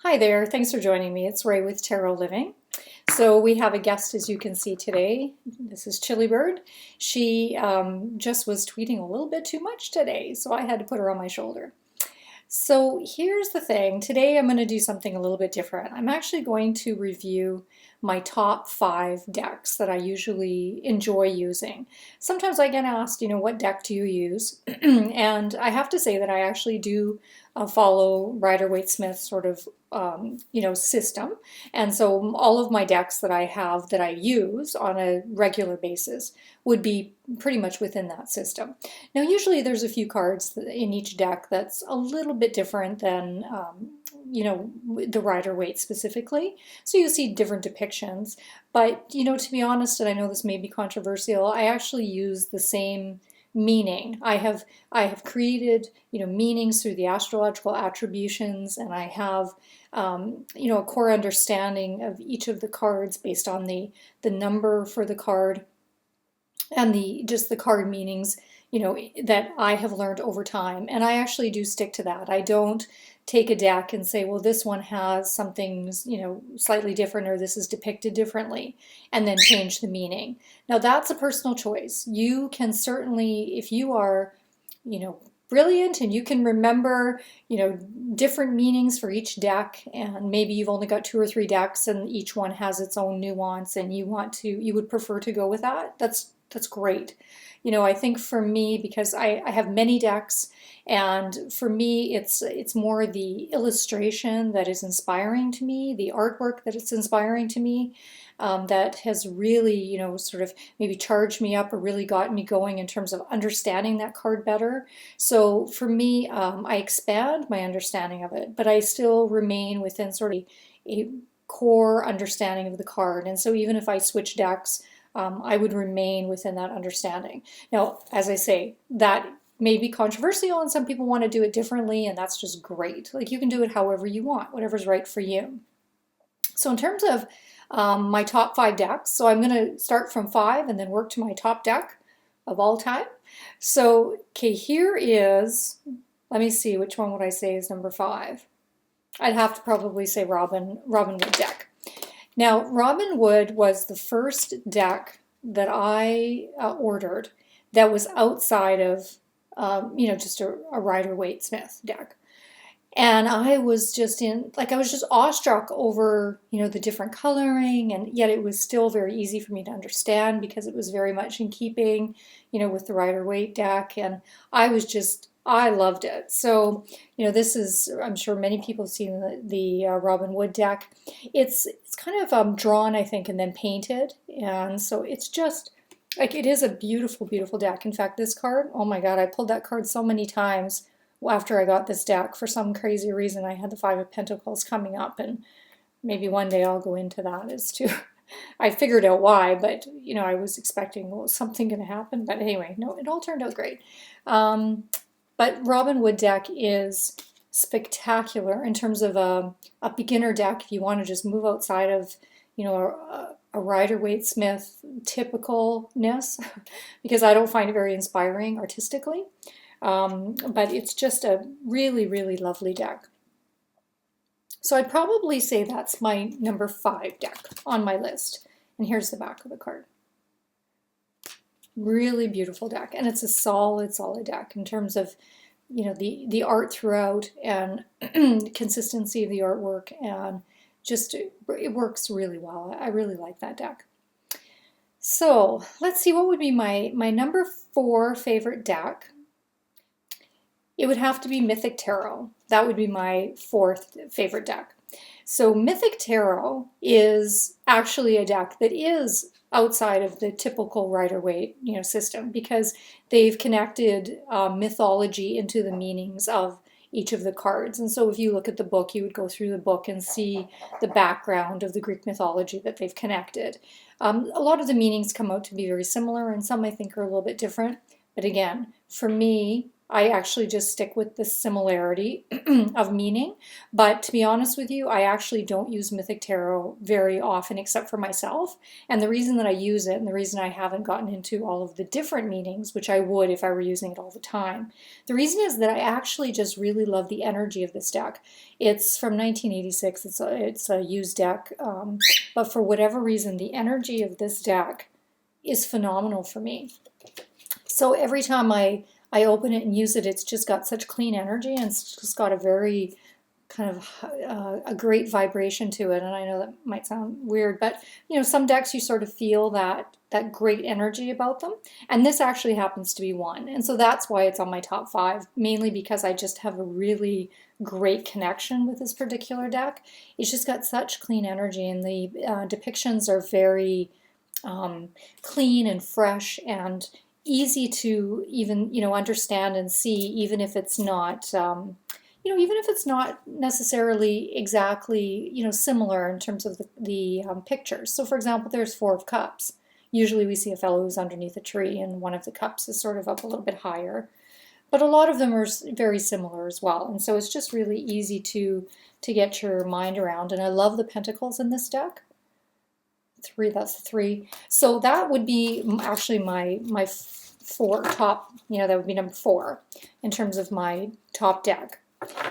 Hi there, thanks for joining me. It's Ray with Tarot Living. So we have a guest, as you can see today. This is Chillybird. She just was tweeting a little bit too much today, so I had to put her on my shoulder. So here's the thing. Today I'm going to do something a little bit different. I'm actually going to review my top 5 decks that I usually enjoy using. Sometimes I get asked, what deck do you use? And I have to say that I actually do follow Rider-Waite-Smith's sort of system. And so all of my decks that I have that I use on a regular basis would be pretty much within that system. Now, usually there's a few cards in each deck that's a little bit different than, the Rider-Waite specifically. So you see different depictions. But, to be honest, and I know this may be controversial, I actually use the same meaning. I have created, meanings through the astrological attributions, and I have, a core understanding of each of the cards based on the number for the card and just the card meanings, that I have learned over time. And I actually do stick to that. I don't take a deck and say, well, this one has something, slightly different, or this is depicted differently, and then change the meaning. Now, that's a personal choice. You can certainly, if you are, brilliant and you can remember, different meanings for each deck, and maybe you've only got 2 or 3 decks and each one has its own nuance and you would prefer to go with that, that's great. I think for me, because I have many decks, and for me it's more the illustration that is inspiring to me, the artwork that it's inspiring to me, that has really, sort of maybe charged me up or really got me going in terms of understanding that card better. So for me, I expand my understanding of it, but I still remain within sort of a core understanding of the card. And so even if I switch decks, I would remain within that understanding. Now, as I say, that may be controversial and some people want to do it differently, and that's just great. Like, you can do it however you want, whatever's right for you. So in terms of my top 5 decks, so I'm going to start from 5 and then work to my top deck of all time. So, okay, here is, let me see, which one would I say is number 5? I'd have to probably say Robin Wood deck. Now, Robin Wood was the first deck that I ordered that was outside of, just a Rider-Waite-Smith deck. And I was just awestruck over, the different coloring, and yet it was still very easy for me to understand because it was very much in keeping, with the Rider-Waite deck. And I loved it. So, this is, I'm sure many people have seen the Robin Wood deck. It's kind of drawn, I think, and then painted. And so it's just, like, it is a beautiful, beautiful deck. In fact, this card, oh my God, I pulled that card so many times after I got this deck. For some crazy reason, I had the 5 of Pentacles coming up, and maybe one day I'll go into that as to, I figured out why, but, I was expecting, well, something going to happen. But anyway, no, it all turned out great. But Robin Wood deck is spectacular in terms of a beginner deck if you want to just move outside of, a Rider-Waite-Smith typicalness, because I don't find it very inspiring artistically. But it's just a really, really lovely deck. So I'd probably say that's my number 5 deck on my list. And here's the back of the card. Really beautiful deck, and it's a solid deck in terms of, the art throughout and consistency of the artwork, and just it works really well. I really like that deck. So let's see, what would be my number 4 favorite deck? It would have to be Mythic Tarot. That would be my 4th favorite deck. So Mythic Tarot is actually a deck that is outside of the typical Rider-Waite, system, because they've connected mythology into the meanings of each of the cards. And so if you look at the book, you would go through the book and see the background of the Greek mythology that they've connected. A lot of the meanings come out to be very similar, and some I think are a little bit different. But again, for me, I actually just stick with the similarity of meaning. But to be honest with you, I actually don't use Mythic Tarot very often except for myself. And the reason that I use it and the reason I haven't gotten into all of the different meanings, which I would if I were using it all the time, the reason is that I actually just really love the energy of this deck. It's from 1986. It's a used deck. But for whatever reason, the energy of this deck is phenomenal for me. So every time I open it and use it, it's just got such clean energy, and it's just got a very kind of a great vibration to it. And I know that might sound weird, but you know, some decks you sort of feel that great energy about them, and this actually happens to be one. And so that's why it's on my top 5, mainly because I just have a really great connection with this particular deck. It's just got such clean energy, and the depictions are very clean and fresh and easy to even, you know, understand and see, even if it's not, you know, even if it's not necessarily exactly, you know, similar in terms of the pictures. So for example, there's 4 of Cups. Usually we see a fellow who's underneath a tree and one of the cups is sort of up a little bit higher. But a lot of them are very similar as well. And so it's just really easy to get your mind around. And I love the pentacles in this deck. 3, that's 3. So that would be actually my 4 top, you know, that would be number 4 in terms of my top deck.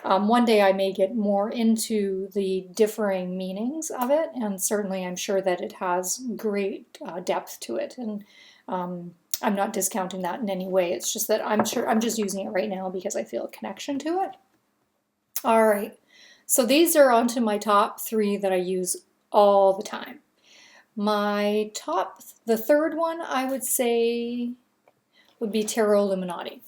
One day I may get more into the differing meanings of it, and certainly I'm sure that it has great depth to it, and I'm not discounting that in any way. It's just that I'm just using it right now because I feel a connection to it. All right, so these are onto my top 3 that I use all the time. My top, the third one I would say would be Tarot Illuminati.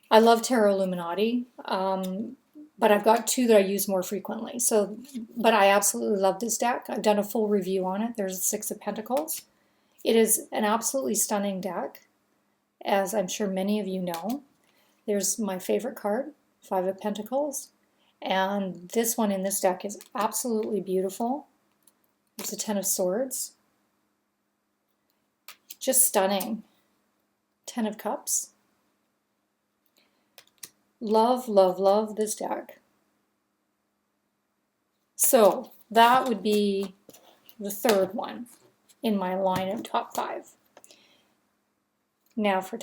I love Tarot Illuminati, but I've got 2 that I use more frequently. So, but I absolutely love this deck. I've done a full review on it. There's 6 of Pentacles. It is an absolutely stunning deck, as I'm sure many of you know. There's my favorite card, 5 of Pentacles. And this one in this deck is absolutely beautiful. There's a 10 of Swords. Just stunning. 10 of Cups. Love, love, love this deck. So that would be the third one in my line of top 5. Now for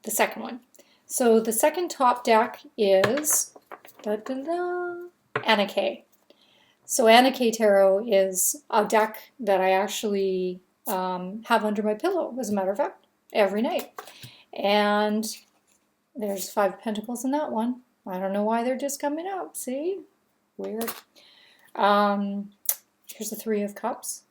the second one. So the second top deck is Anna Kay. So Anna Kay Tarot is a deck that I actually have under my pillow, as a matter of fact, every night. And there's 5 Pentacles in that one. I don't know why they're just coming up. See? Weird. Here's the 3 of Cups.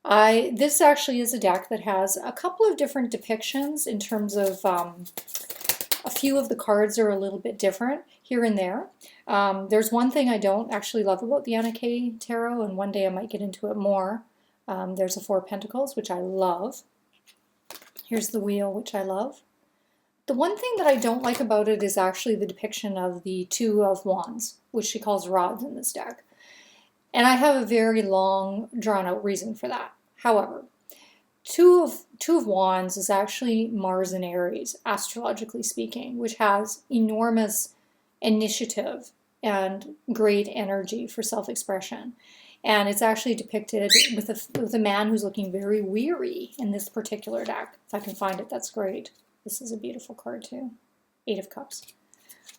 This actually is a deck that has a couple of different depictions in terms of a few of the cards are a little bit different here and there. There's one thing I don't actually love about the Anna Kay Tarot, and one day I might get into it more. There's a 4 of Pentacles, which I love. Here's the Wheel, which I love. The one thing that I don't like about it is actually the depiction of the 2 of Wands, which she calls rods in this deck. And I have a very long, drawn-out reason for that. However, 2 of Wands is actually Mars and Aries, astrologically speaking, which has enormous initiative and great energy for self-expression. And it's actually depicted with a man who's looking very weary in this particular deck. If I can find it, that's great. This is a beautiful card too. 8 of Cups.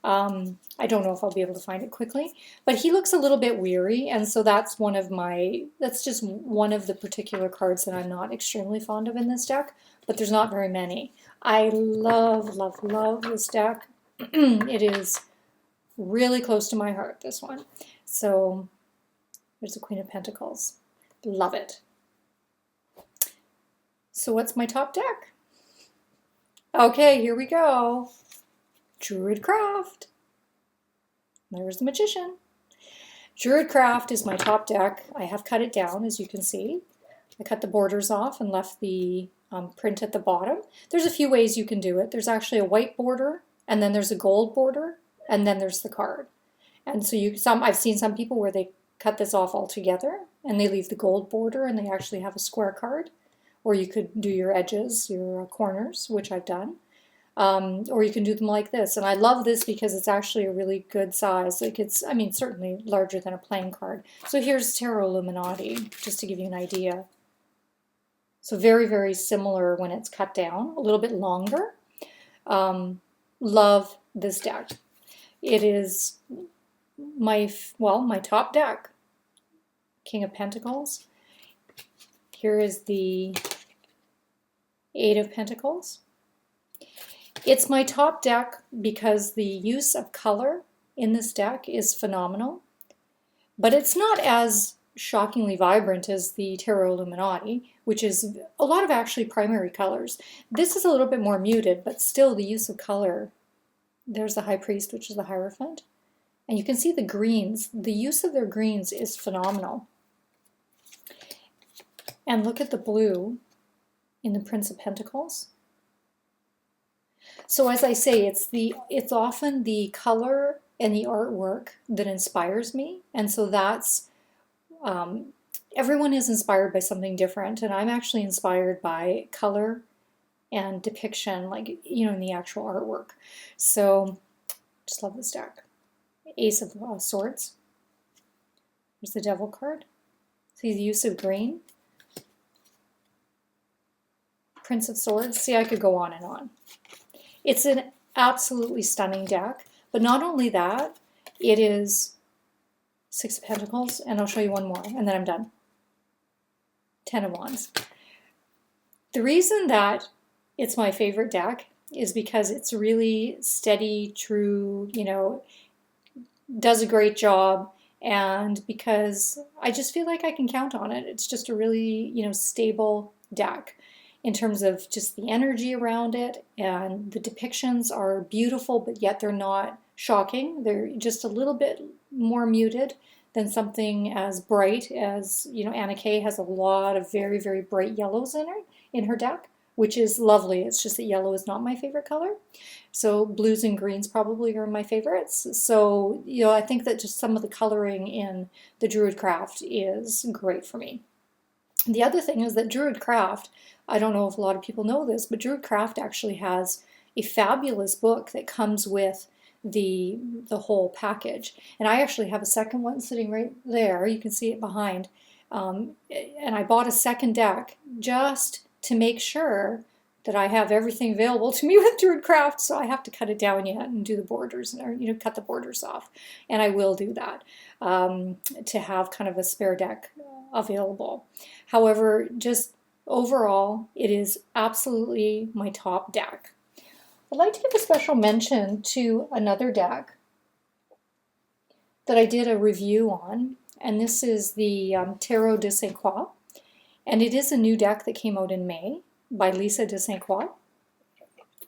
I don't know if I'll be able to find it quickly, but he looks a little bit weary, and so that's just one of the particular cards that I'm not extremely fond of in this deck, but there's not very many. I love, love, love this deck. It is really close to my heart, this one. So there's the Queen of Pentacles. Love it. So what's my top deck? Okay, here we go. DruidCraft. There's the Magician. DruidCraft is my top deck. I have cut it down, as you can see. I cut the borders off and left the print at the bottom. There's a few ways you can do it. There's actually a white border, and then there's a gold border, and then there's the card. And so I've seen some people where they cut this off altogether, and they leave the gold border, and they actually have a square card. Or you could do your edges, your corners, which I've done. or you can do them like this. And I love this because it's actually a really good size. Like it's, I mean, certainly larger than a playing card. So here's Tarot Illuminati, just to give you an idea. So very, very similar when it's cut down, a little bit longer. Love this deck. It is my top deck. King of Pentacles. Here is the Eight of Pentacles. It's my top deck because the use of color in this deck is phenomenal, but it's not as shockingly vibrant as the Tarot Illuminati, which is a lot of actually primary colors. This is a little bit more muted, but still the use of color. There's the High Priest, which is the Hierophant. And you can see the greens. The use of their greens is phenomenal. And look at the blue in the Prince of Pentacles. So as I say, it's often the color and the artwork that inspires me. And so that's, everyone is inspired by something different. And I'm actually inspired by color and depiction, like, you know, in the actual artwork. So just love this deck. Ace of Swords. There's the Devil card. See the use of green. Prince of Swords. See, I could go on and on. It's an absolutely stunning deck, but not only that, it is Six of Pentacles, and I'll show you one more, and then I'm done. Ten of Wands. The reason that it's my favorite deck is because it's really steady, true, you know, does a great job, and because I just feel like I can count on it. It's just a really, you know, stable deck in terms of just the energy around it, and the depictions are beautiful, but yet they're not shocking. They're just a little bit more muted than something as bright as, you know, Anna Kay has a lot of very, very bright yellows in her deck, which is lovely. It's just that yellow is not my favorite color. So blues and greens probably are my favorites. So, you know, I think that just some of the coloring in the DruidCraft is great for me. The other thing is that DruidCraft, I don't know if a lot of people know this, but DruidCraft actually has a fabulous book that comes with the whole package. And I actually have a second one sitting right there. You can see it behind. And I bought a second deck just to make sure that I have everything available to me with DruidCraft, so I have to cut it down yet and do the borders, or, you know, cut the borders off. And I will do that to have kind of a spare deck available. However, just overall, it is absolutely my top deck. I'd like to give a special mention to another deck that I did a review on, and this is the Tarot de Saint Croix, and it is a new deck that came out in May by Lisa de Saint Croix,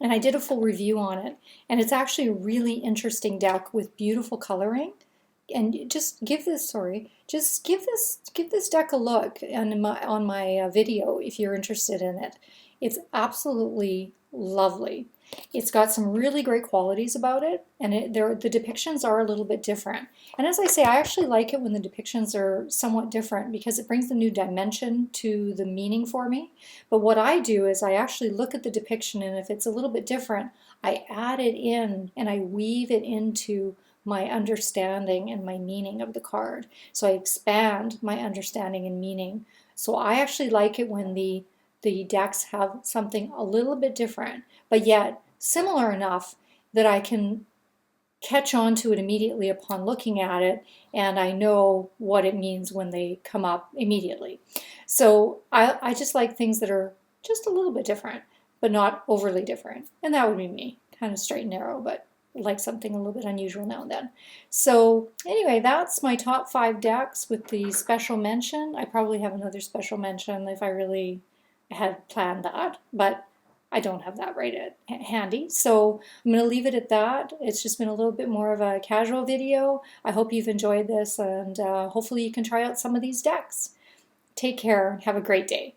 and I did a full review on it, and it's actually a really interesting deck with beautiful coloring. And just give this deck a look on my video if you're interested in it. It's absolutely lovely. It's got some really great qualities about it, and the depictions are a little bit different. And as I say, I actually like it when the depictions are somewhat different because it brings a new dimension to the meaning for me. But what I do is I actually look at the depiction, and if it's a little bit different, I add it in and I weave it into my understanding and my meaning of the card. So I expand my understanding and meaning. So I actually like it when the decks have something a little bit different, but yet similar enough that I can catch on to it immediately upon looking at it, and I know what it means when they come up immediately. So I just like things that are just a little bit different, but not overly different. And that would be me, kind of straight and narrow, but like something a little bit unusual now and then. So anyway, that's my top 5 decks with the special mention. I probably have another special mention if I really had planned that, but I don't have that right handy. So I'm going to leave it at that. It's just been a little bit more of a casual video. I hope you've enjoyed this, and hopefully you can try out some of these decks. Take care and have a great day.